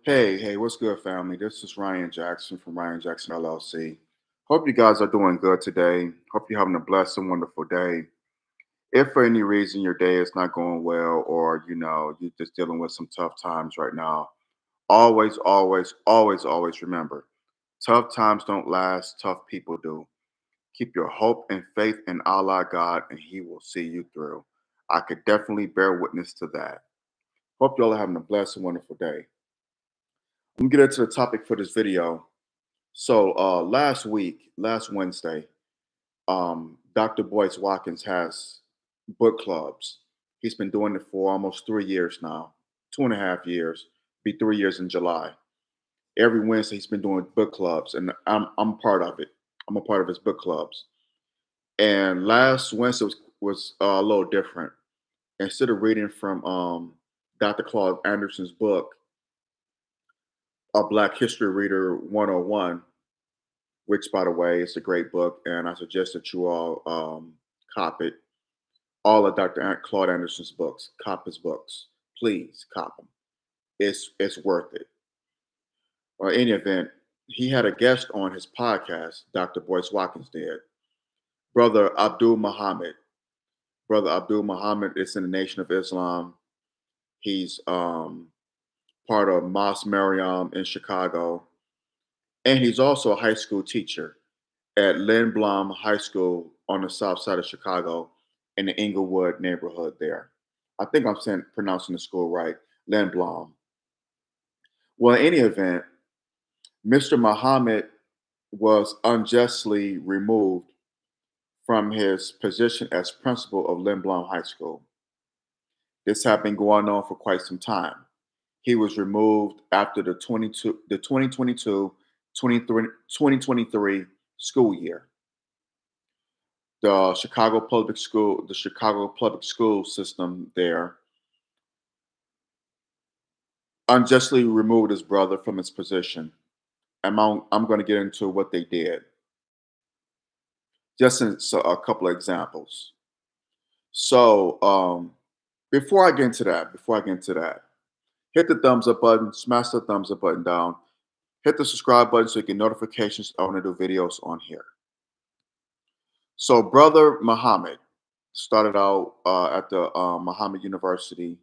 Hey, what's good, family? This is Ryan Jackson from Ryan Jackson LLC. Hope you guys are doing good today. Hope you're having a blessed and wonderful day. If for any reason your day is not going well, or you're just dealing with some tough times right now, always remember, tough times don't last, tough people do. Keep your hope and faith in Allah God, and He will see you through. I could definitely bear witness to that. Hope y'all are having a blessed and wonderful day. Let me get into the topic for this video. So last Wednesday, Dr. Boyce Watkins has book clubs. He's been doing it for almost 3 years now, 2.5 years, be 3 years in July. Every Wednesday he's been doing book clubs, and I'm part of it. I'm a part of his book clubs. And last Wednesday was a little different. Instead of reading from Dr. Claude Anderson's book, A Black History Reader 101, which, by the way, is a great book, and I suggest that you all cop it. All of Claude Anderson's books, cop his books, please cop them. It's worth it. Or in any event, he had a guest on his podcast. Dr. Boyce Watkins did. Brother Abdul Muhammad. Brother Abdul Muhammad is in the Nation of Islam. He's part of Mosque Mariam in Chicago, and he's also a high school teacher at Lindblom High School on the south side of Chicago in the Inglewood neighborhood there. I think I'm pronouncing the school right, Lindblom. Well, in any event, Mr. Muhammad was unjustly removed from his position as principal of Lindblom High School. This had been going on for quite some time. He was removed after the 2022 2023 school year. The Chicago public school system there unjustly removed his brother from his position. I'm going to get into what they did. Just in a couple of examples. So before I get into that, hit the thumbs up button, smash the thumbs up button down, hit the subscribe button so you get notifications when I do videos on here. So brother Muhammad started out at the Muhammad University,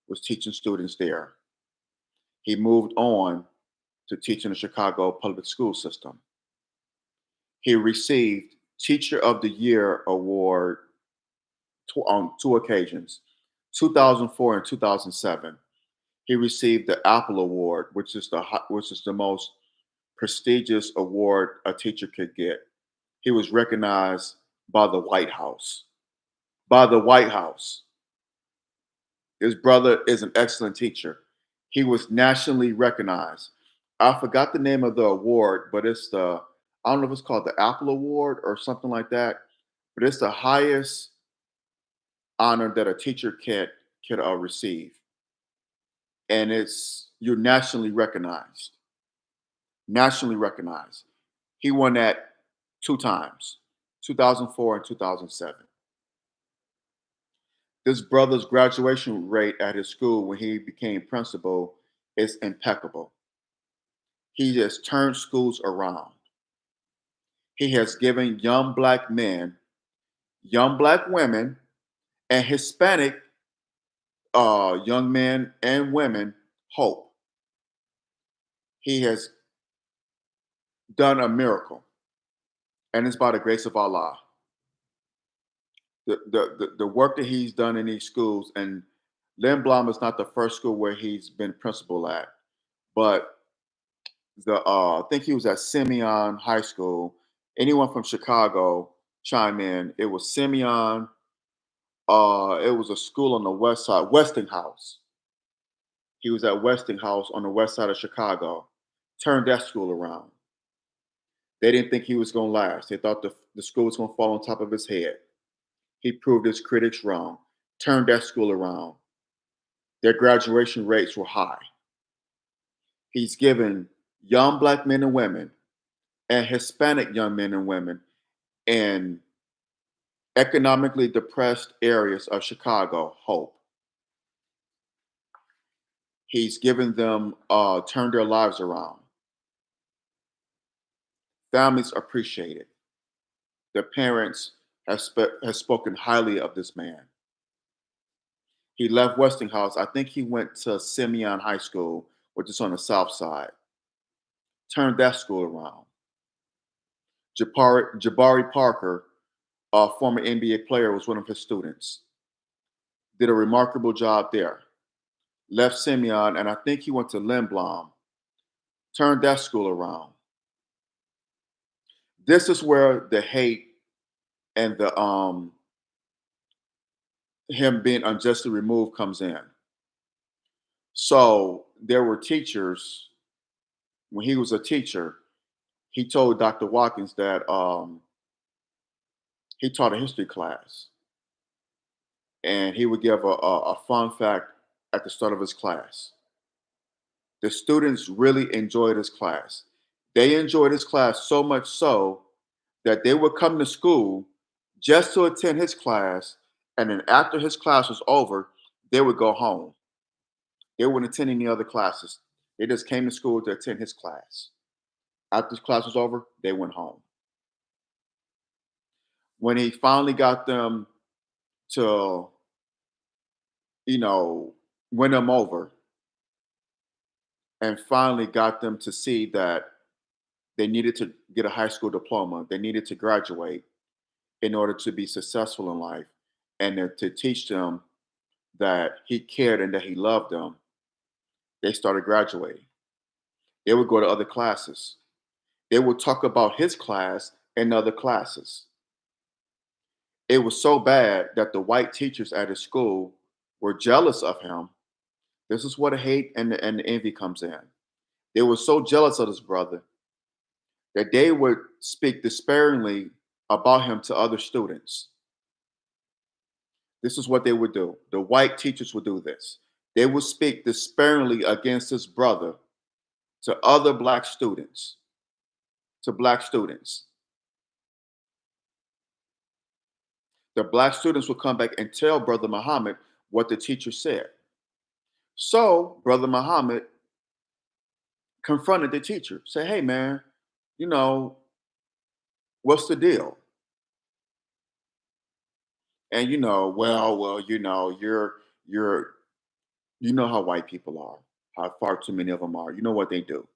was teaching students there. He moved on to teaching the Chicago public school system. He received Teacher of the Year award on two occasions, 2004 and 2007. He received the Apple Award, which is the most prestigious award a teacher could get. He was recognized by the White House. By the White House. His brother is an excellent teacher. He was nationally recognized. I forgot the name of the award, but I don't know if it's called the Apple Award or something like that, but it's the highest honor that a teacher can receive, and you're nationally recognized. Nationally recognized. He won that two times, 2004 and 2007. This brother's graduation rate at his school when he became principal is impeccable. He has turned schools around. He has given young black men, young black women, and Hispanic young men and women hope. He has done a miracle, and it's by the grace of Allah. The work that he's done in these schools, and Lindblom is not the first school where he's been principal at, but I think he was at Simeon High School. Anyone from Chicago chime in. It was Simeon. It was a school on the west side, Westinghouse. He was at Westinghouse on the west side of Chicago. Turned that school around. They didn't think he was going to last. They thought the school was going to fall on top of his head. He proved his critics wrong. Turned that school around. Their graduation rates were high. He's given young black men and women and Hispanic young men and women in economically depressed areas of Chicago hope. He's given them turned their lives around. Families appreciate it. The parents has spoken highly of this man. He left Westinghouse. I think he went to Simeon High School, which is on the south side. Turned that school around. Jabari Parker, a former NBA player, was one of his students. Did a remarkable job there. Left Simeon, and I think he went to Lindblom. Turned that school around. This is where the hate and the him being unjustly removed comes in. So there were teachers when he was a teacher. He told Dr. Watkins that he taught a history class, and he would give a fun fact at the start of his class. The students really enjoyed his class. They enjoyed his class so much so that they would come to school just to attend his class, and then after his class was over, they would go home. They wouldn't attend any other classes. They just came to school to attend his class. After his class was over, they went home. When he finally got them to, you know, win them over and finally got them to see that they needed to get a high school diploma, they needed to graduate in order to be successful in life, and then to teach them that he cared and that he loved them, they started graduating. They would go to other classes. They would talk about his class in other classes. It was so bad that the white teachers at his school were jealous of him. This is where the hate and the envy comes in. They were so jealous of his brother that they would speak disparagingly about him to other students. This is what they would do. The white teachers would do this. They would speak disparagingly against his brother to other black students, to black students. The black students would come back and tell Brother Muhammad what the teacher said. So Brother Muhammad confronted the teacher, say, hey man, you know, what's the deal? And well, you're you know how white people are, how far too many of them are. You know what they do.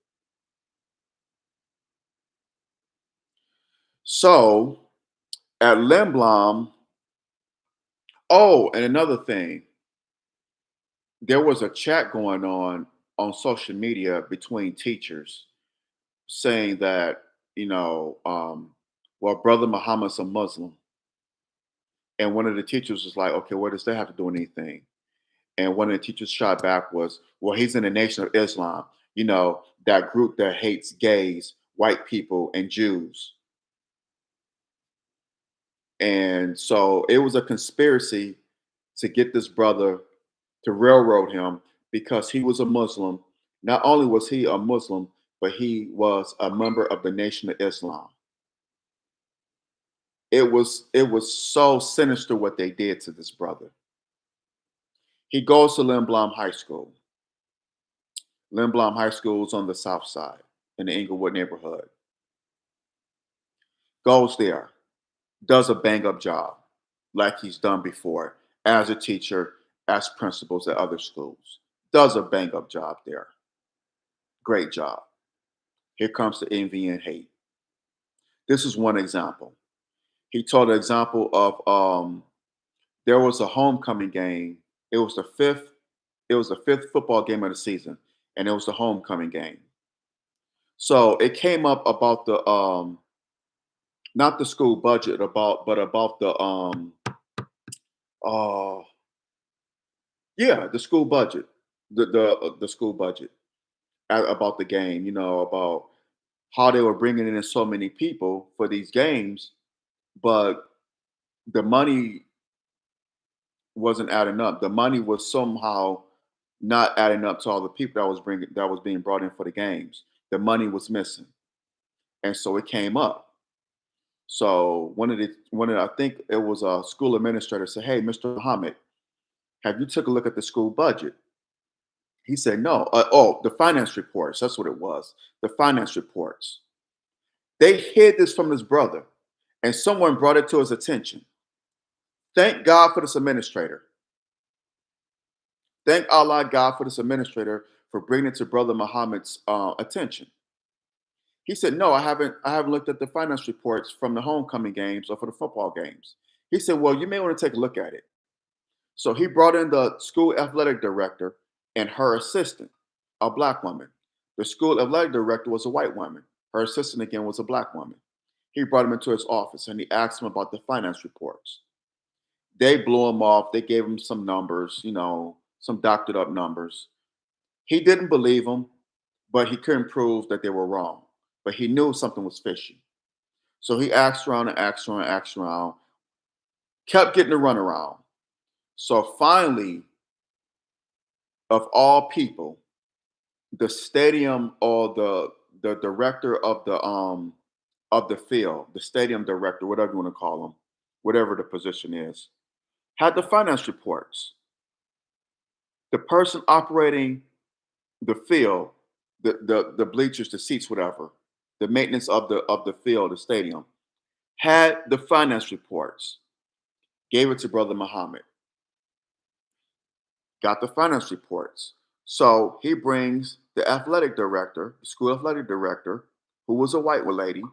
So at Limblom, oh, and another thing, there was a chat going on social media between teachers saying that, well, Brother Muhammad's a Muslim. And one of the teachers was like, okay, what does that have to do with anything? And one of the teachers shot back was, well, he's in the Nation of Islam, that group that hates gays, white people, and Jews. And so it was a conspiracy to get this brother to railroad him because he was a Muslim. Not only was he a Muslim, but he was a member of the Nation of Islam. It was so sinister what they did to this brother. He goes to Lindblom High School. Lindblom High School is on the south side in the Inglewood neighborhood. Goes there, does a bang up job like he's done before as a teacher, as principals at other schools. Does a bang up job there. Great job. Here comes the envy and hate. This is one example. He told an example of there was a homecoming game. It was the fifth. It was the fifth football game of the season, and it was the homecoming game. So it came up about the not the school budget, but about the uh yeah, the school budget, the school budget, about the game. About how they were bringing in so many people for these games, but the money wasn't adding up. The money was somehow not adding up to all the people that was being brought in for the games. The money was missing, and so it came up. So I think it was a school administrator said, "Hey, Mr. Muhammad, have you took a look at the school budget?" He said, no. Oh, the finance reports. That's what it was. The finance reports. They hid this from his brother, and someone brought it to his attention. Thank God for this administrator. Thank Allah God for this administrator for bringing it to Brother Muhammad's attention. He said, "No, I haven't looked at the finance reports from the homecoming games or for the football games." He said, "Well, you may want to take a look at it." So he brought in the school athletic director and her assistant, a black woman. The school athletic director was a white woman. Her assistant again was a black woman. He brought him into his office and he asked him about the finance reports. They blew him off. They gave him some numbers, some doctored up numbers. He didn't believe them, but he couldn't prove that they were wrong. But he knew something was fishy. So he asked around and asked around and asked around, kept getting the runaround. So finally, of all people, the stadium or the director of the field, the stadium director, whatever you want to call him, whatever the position is, had the finance reports. The person operating the field, the bleachers, the seats, whatever, the maintenance of the field, the stadium, had the finance reports, gave it to Brother Muhammad, got the finance reports. So he brings the athletic director, the school athletic director, who was a white lady,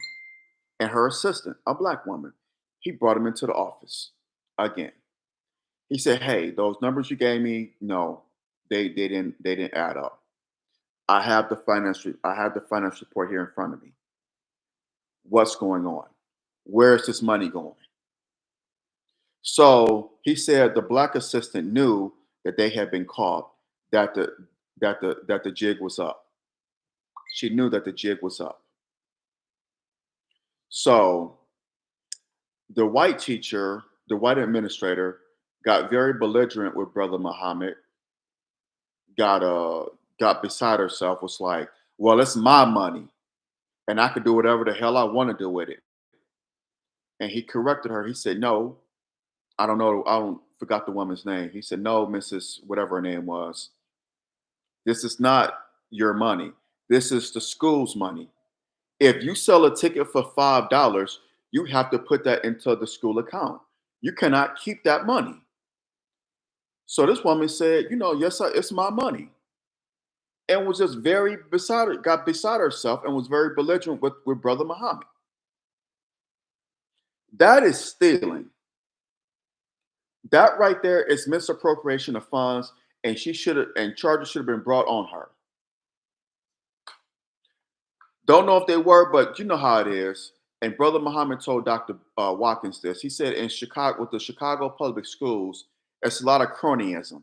and her assistant, a black woman. He brought them into the office again. He said, "Hey, those numbers you gave me, no, they didn't add up. I have the finance report here in front of me. What's going on? Where is this money going?" So he said the black assistant knew that they had been caught, that the jig was up. She knew that the jig was up. So the white teacher, the white administrator, got very belligerent with Brother Muhammad, got got beside herself, was like, "Well, it's my money, and I can do whatever the hell I want to do with it." And he corrected her. He said, "No, I don't know. I don't forgot the woman's name." He said, "No, Mrs. Whatever her name was. This is not your money. This is the school's money. If you sell a ticket for $5, you have to put that into the school account. You cannot keep that money." So this woman said, "Yes, sir, it's my money," and was just very beside her, got beside herself, and was very belligerent with Brother Muhammad. That is stealing. That right there is misappropriation of funds, and she should have, and charges should have been brought on her. Don't know if they were, but you know how it is. And Brother Muhammad told Dr. Watkins this. He said in Chicago, with the Chicago public schools, it's a lot of cronyism.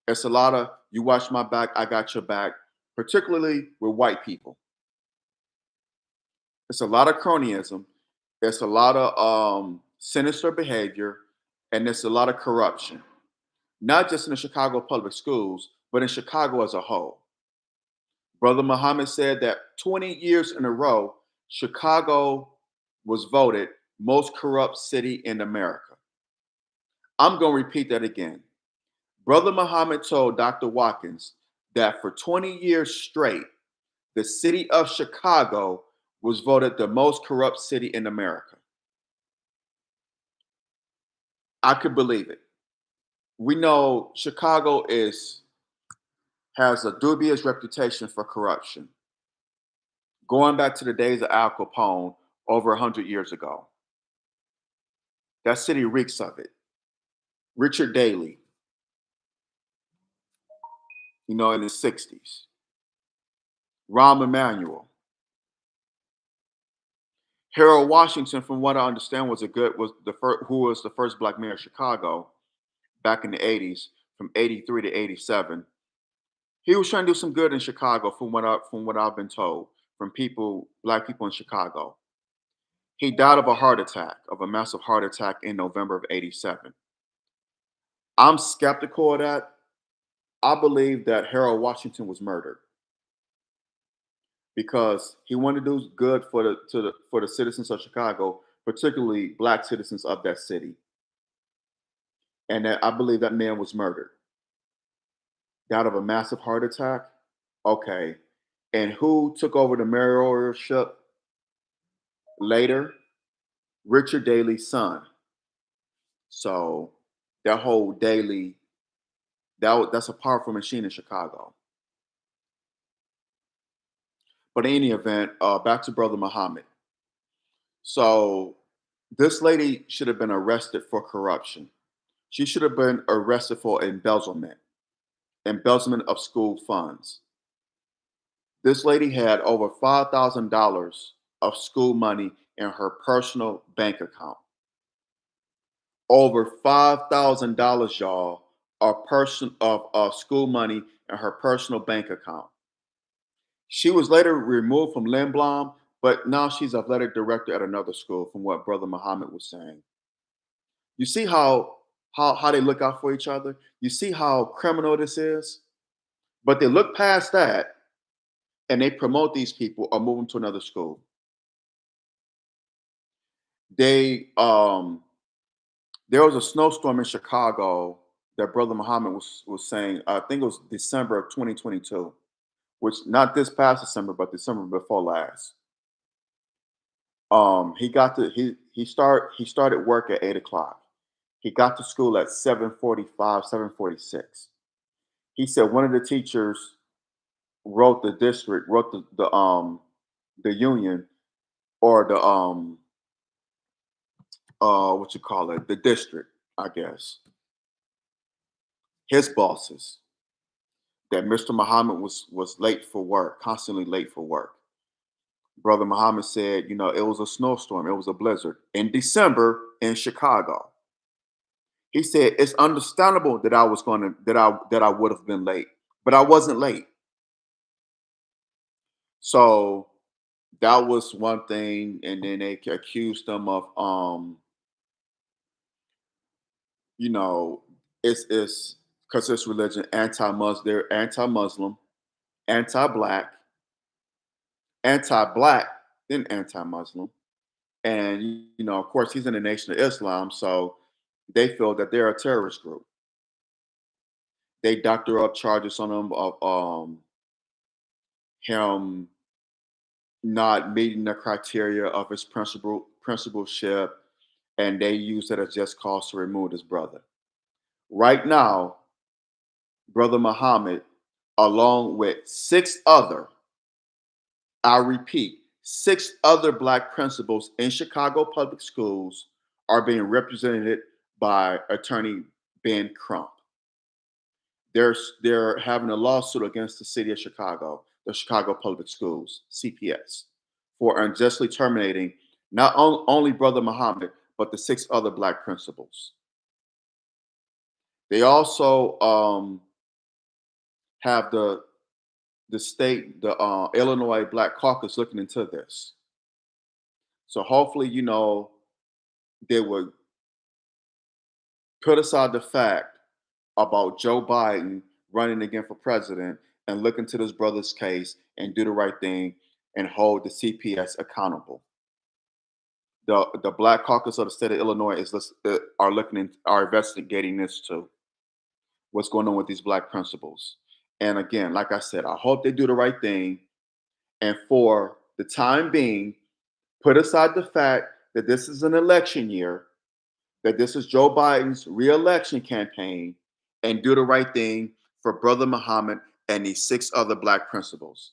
It's a lot of you watch my back, I got your back, particularly with white people. It's a lot of cronyism. It's a lot of sinister behavior, and it's a lot of corruption. Not just in the Chicago public schools, but in Chicago as a whole. Brother Muhammad said that 20 years in a row, Chicago was voted most corrupt city in America. I'm going to repeat that again. Brother Muhammad told Dr. Watkins that for 20 years straight, the city of Chicago was voted the most corrupt city in America. I could believe it. We know Chicago has a dubious reputation for corruption, going back to the days of Al Capone over 100 years ago. That city reeks of it. Richard Daley, in the 60s. Rahm Emanuel. Harold Washington, from what I understand, who was the first black mayor of Chicago back in the 80s, from 83 to 87. He was trying to do some good in Chicago, from what I've been told from black people in Chicago. He died of a massive heart attack in November of 87. I'm skeptical of that. I believe that Harold Washington was murdered because he wanted to do good for the citizens of Chicago, particularly black citizens of that city. And that I believe that man was murdered. Died of a massive heart attack. Okay. And who took over the mayoralship later? Richard Daley's son. So that whole Daley, that's a powerful machine in Chicago. But in any event, back to Brother Muhammad. So this lady should have been arrested for corruption. She should have been arrested for embezzlement of school funds. This lady had over $5,000 of school money in her personal bank account. Over $5,000, y'all, of school money in her personal bank account. She was later removed from Lindblom, but now she's athletic director at another school, from what Brother Muhammad was saying. You see how they look out for each other. You see how criminal this is, but they look past that and they promote these people or move them to another school. They There was a snowstorm in Chicago that Brother Muhammad was saying. I think it was December of 2022, which not this past December, but December before last. He got to he started work at 8 o'clock. He got to school at 7:45, 7:46. He said one of the teachers wrote the union, or the what you call it, the district, I guess, his bosses, that Mr. Muhammad was late for work, constantly late for work. Brother Muhammad said, it was a snowstorm, it was a blizzard in December in Chicago. He said it's understandable that I was going to that I would have been late, but I wasn't late. So that was one thing, and then they accused him of you know, it's because it's religion, anti-Muslim, they're anti-Muslim, anti-black, anti-black, then anti-Muslim. And of course, he's in the Nation of Islam, so they feel that they're a terrorist group. They doctor up charges on him of him not meeting the criteria of his principalship, and they use that as just cause to remove his brother. Right now, Brother Muhammad, along with I repeat, six other black principals in Chicago public schools, are being represented by attorney Ben Crump. They're having a lawsuit against the city of Chicago, the Chicago Public Schools, CPS, for unjustly terminating not only Brother Muhammad, but the six other black principals. They also have the Illinois Black Caucus looking into this. So hopefully, they would put aside the fact about Joe Biden running again for president and look into this brother's case and do the right thing and hold the CPS accountable. The Black Caucus of the state of Illinois are investigating this too. What's going on with these black principals? And again, like I said, I hope they do the right thing. And for the time being, put aside the fact that this is an election year, that this is Joe Biden's reelection campaign, and do the right thing for Brother Muhammad and these six other black principals.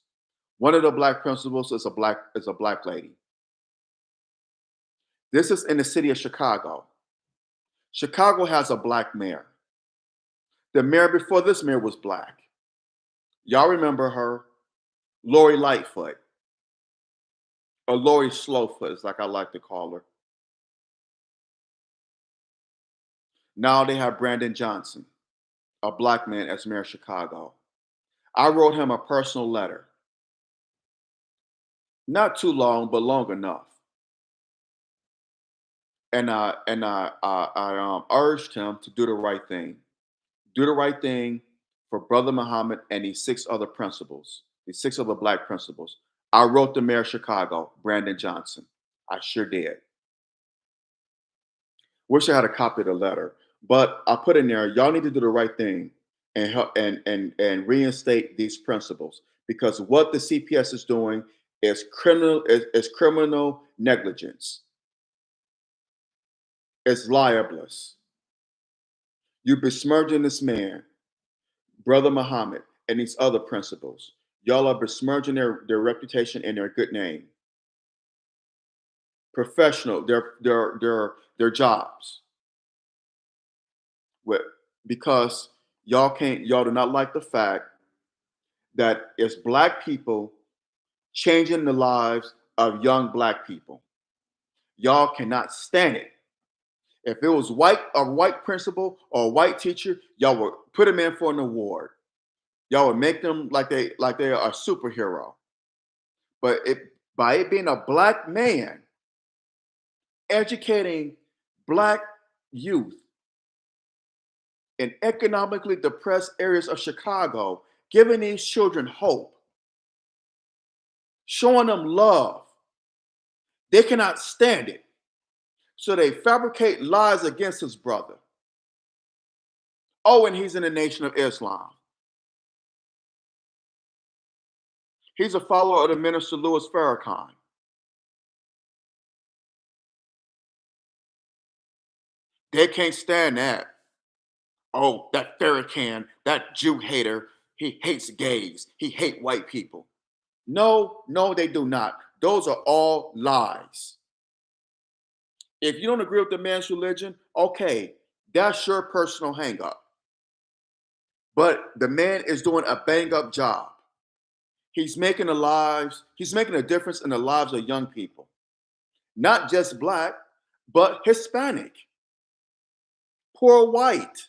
One of the black principals is a black lady. This is in the city of Chicago. Chicago has a black mayor. The mayor before this mayor was black. Y'all remember her? Lori Lightfoot, or Lori Slowfoot, is like I like to call her. Now they have Brandon Johnson, a black man, as mayor of Chicago. I wrote him a personal letter. Not too long, but long enough. And I urged him to do the right thing. Do the right thing for Brother Muhammad and these six other principals, these six other black principals. I wrote the mayor of Chicago, Brandon Johnson. I sure did. Wish I had a copy of the letter, but I put in there, y'all need to do the right thing and help and reinstate these principles, because what the CPS is doing is criminal negligence. It's libelous. You're besmirching this man, Brother Muhammad, and these other principles. Y'all are besmirching their reputation and their good name. Professional, their jobs. With Because y'all do not like the fact that it's black people changing the lives of young black people. Y'all cannot stand it. If it was a white principal or a white teacher, y'all would put them in for an award. Y'all would make them like they are a superhero. But by it being a black man educating black youth in economically depressed areas of Chicago, giving these children hope, showing them love, they cannot stand it. So they fabricate lies against his brother. Oh, and he's in the Nation of Islam. He's a follower of the minister Louis Farrakhan. They can't stand that. Oh, that Farrakhan, that Jew hater, he hates gays. He hates white people. No, no, they do not. Those are all lies. If you don't agree with the man's religion, okay, that's your personal hangup. But the man is doing a bang up job. He's making a difference in the lives of young people. Not just black, but Hispanic, poor white.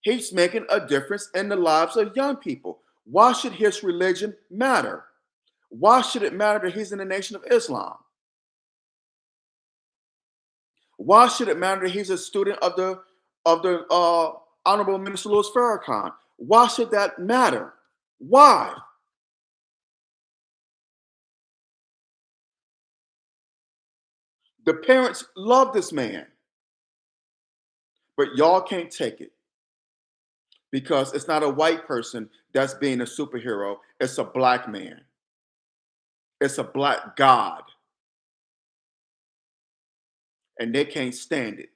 He's making a difference in the lives of young people. Why should his religion matter? Why should it matter that he's in the Nation of Islam? Why should it matter that he's a student of the Honorable Minister Louis Farrakhan? Why should that matter? Why? The parents love this man, but y'all can't take it because it's not a white person that's being a superhero. It's a black man. It's a black god, and they can't stand it.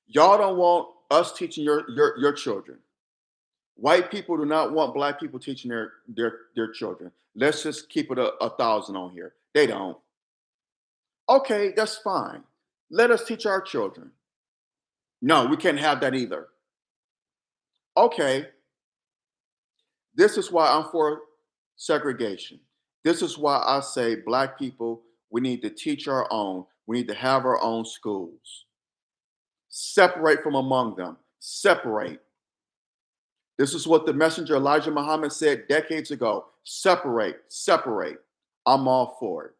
Y'all don't want us teaching your children. White people do not want black people teaching their children. Let's just keep it a thousand on here. They don't. Okay, that's fine. Let us teach our children. No, we can't have that either. Okay, this is why I'm for segregation. This is why I say black people, we need to teach our own. We need to have our own schools. Separate from among them. Separate. This is what the messenger Elijah Muhammad said decades ago. Separate, separate. I'm all for it.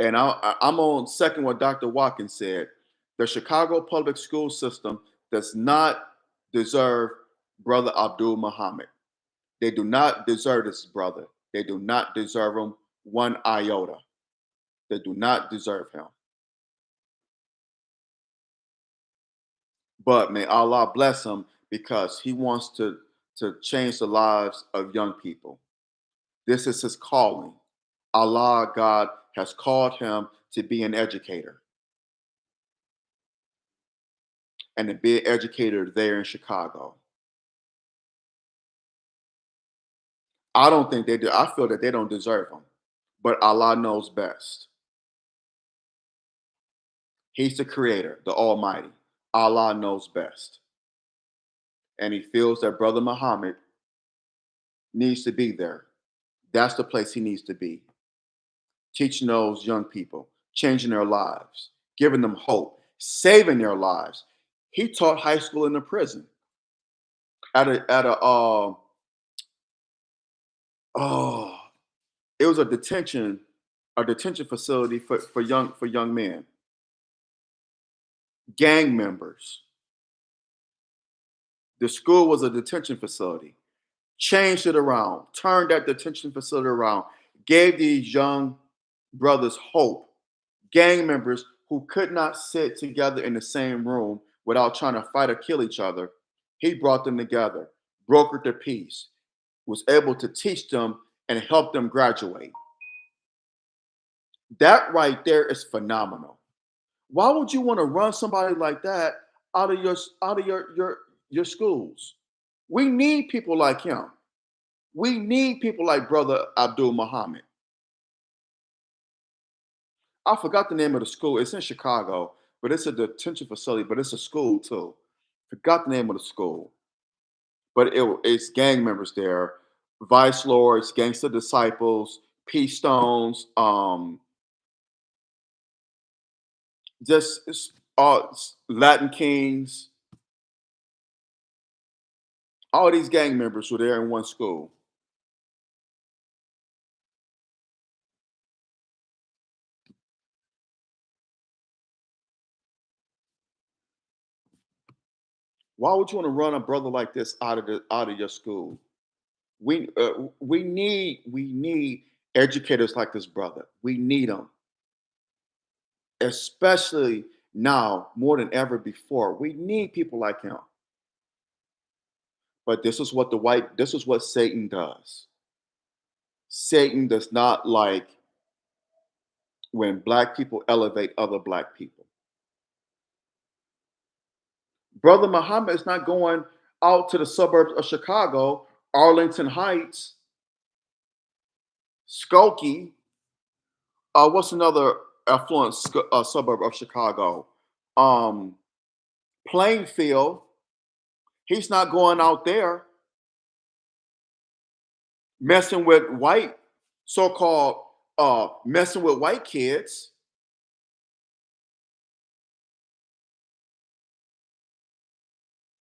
And I'm on second what Dr. Watkins said. The Chicago public school system does not deserve Brother Abdul Muhammad. They do not deserve this brother. They do not deserve him one iota. They do not deserve him. But may Allah bless him because he wants to change the lives of young people. This is his calling. Allah, God, has called him to be an educator and to be an educator there in Chicago. I don't think they do. I feel that they don't deserve him, but Allah knows best. He's the creator, the Almighty. Allah knows best. And he feels that Brother Muhammad needs to be there. That's the place he needs to be. Teaching those young people, changing their lives, giving them hope, saving their lives. He taught high school in a prison at a oh, it was a detention facility for young men, gang members. The school was a detention facility. Changed it around, turned that detention facility around, gave these young brothers hope, Gang members who could not sit together in the same room without trying to fight or kill each other, he brought them together, brokered their peace, was able to teach them and help them graduate. That right there is phenomenal. Why would you want to run somebody like that out of your schools? We need people like him. We need people like Brother Abdul Muhammad. I forgot the name of the school. It's in Chicago, but it's a detention facility, but it's a school too. Forgot the name of the school, but it's gang members there, vice lords, gangster disciples, peace stones, just Latin kings. All these gang members were there in one school. Why would you want to run a brother like this out of your school? We need educators like this brother. We need them, especially now more than ever before. We need people like him. But this is what Satan does. Satan does not like when black people elevate other black people. Brother Muhammad is not going out to the suburbs of Chicago, Arlington Heights, Skokie. What's another affluent suburb of Chicago? Um, Plainfield. He's not going out there messing with white, so-called messing with white kids.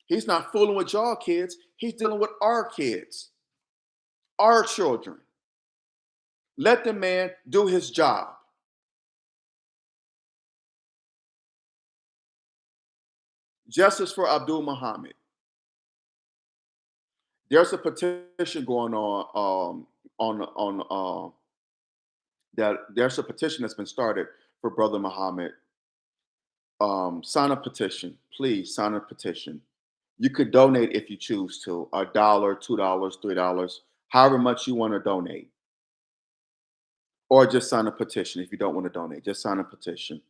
He's not fooling with y'all kids. He's dealing with our kids, our children. Let the man do his job. Justice for Abdul Muhammad. There's a petition going on that there's a petition that's been started for Brother Muhammad. Sign a petition, please sign a petition. You could donate if you choose to, $1, $2, $3, however much you want to donate, or just sign a petition if you don't want to donate. Just sign a petition.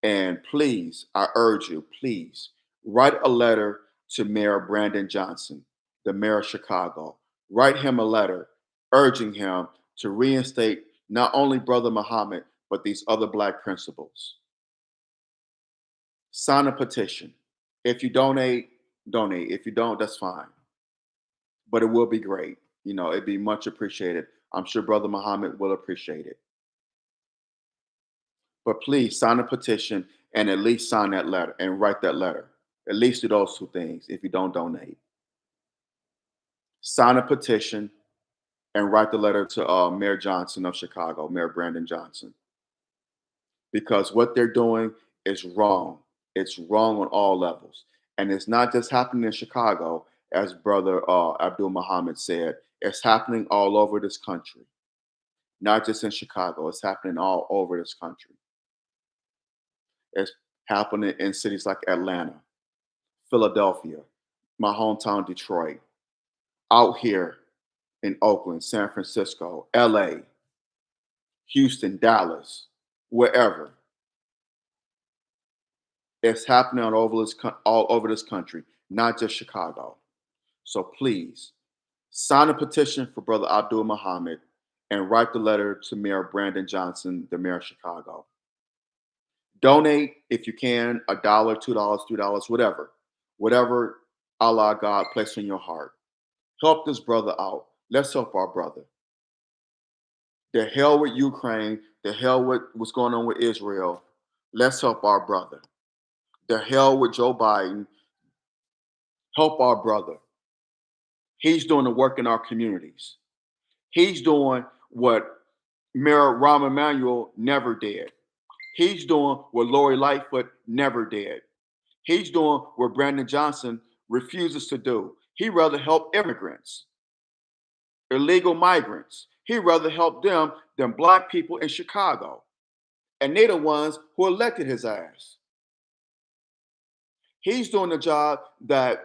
And please, I urge you, please write a letter to Mayor Brandon Johnson, the mayor of Chicago. Write him a letter urging him to reinstate not only Brother Muhammad, but these other black principals. Sign a petition. If you donate, donate. If you don't, that's fine. But it will be great. It'd be much appreciated. I'm sure Brother Muhammad will appreciate it. But please sign a petition and at least sign that letter and write that letter. At least do those two things if you don't donate. Sign a petition and write the letter to Mayor Johnson of Chicago, Mayor Brandon Johnson, because what they're doing is wrong. It's wrong on all levels. And it's not just happening in Chicago, as Brother Abdul Muhammad said, it's happening all over this country, not just in Chicago. It's happening all over this country. It's happening in cities like Atlanta, Philadelphia, my hometown, Detroit, out here in Oakland, San Francisco, LA, Houston, Dallas, wherever. It's happening all over this country, not just Chicago. So please sign a petition for Brother Abdul Muhammad and write the letter to Mayor Brandon Johnson, the mayor of Chicago. Donate if you can, $1, $2, $3, whatever Allah God placed in your heart. Help this brother out. Let's help our brother. The hell with Ukraine, the hell with what's going on with Israel. Let's help our brother. The hell with Joe Biden. Help our brother. He's doing the work in our communities. He's doing what Mayor Rahm Emanuel never did. He's doing what Lori Lightfoot never did. He's doing what Brandon Johnson refuses to do. He'd rather help immigrants, illegal migrants. He'd rather help them than black people in Chicago. And they're the ones who elected his ass. He's doing the job that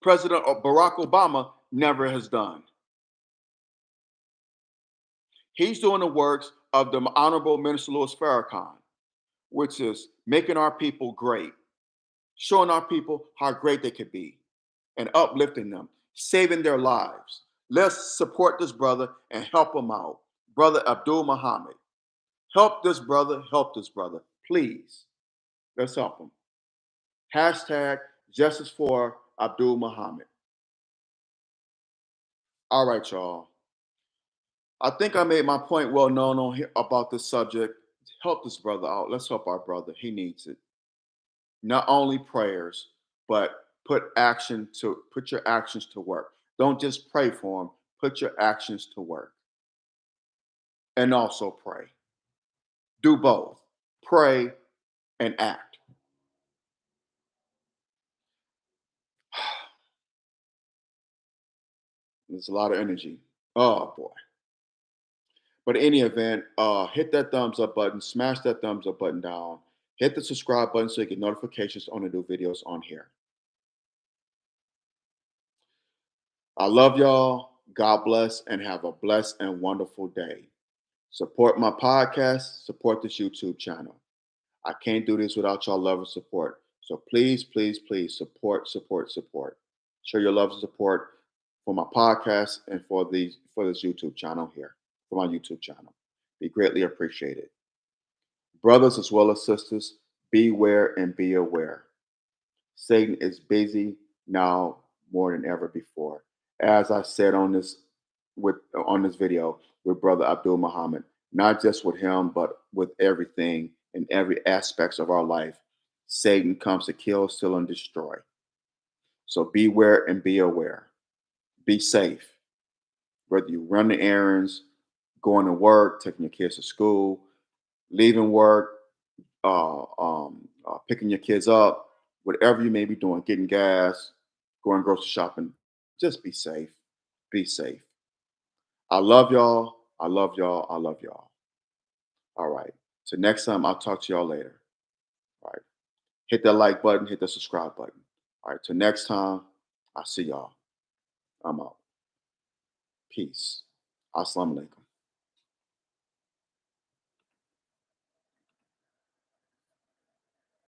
President Barack Obama never has done. He's doing the works of the Honorable Minister Louis Farrakhan, which is making our people great, showing our people how great they could be, and uplifting them, saving their lives. Let's support this brother and help him out. Brother Abdul Muhammad. Help this brother, help this brother. Please, let's help him. Hashtag justice for Abdul Muhammad. All right, y'all. I think I made my point well known on here about this subject. Help this brother out. Let's help our brother. He needs it. Not only prayers, but put your actions to work. Don't just pray for him. Put your actions to work. And also pray. Do both. Pray and act. There's a lot of energy. Oh boy. But in any event, hit that thumbs up button, smash that thumbs up button down, hit the subscribe button so you get notifications on the new videos on here. I love y'all. God bless and have a blessed and wonderful day. Support my podcast, support this YouTube channel. I can't do this without y'all love and support. So please, please, please support, support, support. Show your love and support for my podcast and for this YouTube channel here, for my YouTube channel. Be greatly appreciated. Brothers as well as sisters, beware and be aware. Satan is busy now more than ever before. As I said on this video with Brother Abdul Muhammad, not just with him, but with everything in every aspects of our life. Satan comes to kill, steal, and destroy. So beware and be aware. Be safe. Whether you run the errands, going to work, taking your kids to school, leaving work, picking your kids up, whatever you may be doing, getting gas, going grocery shopping, just be safe. Be safe. I love y'all. I love y'all. I love y'all. All right. So next time, I'll talk to y'all later. All right. Hit that like button, hit the subscribe button. All right. Till next time, I'll see y'all. I'm out. Peace. Assalamu alaikum.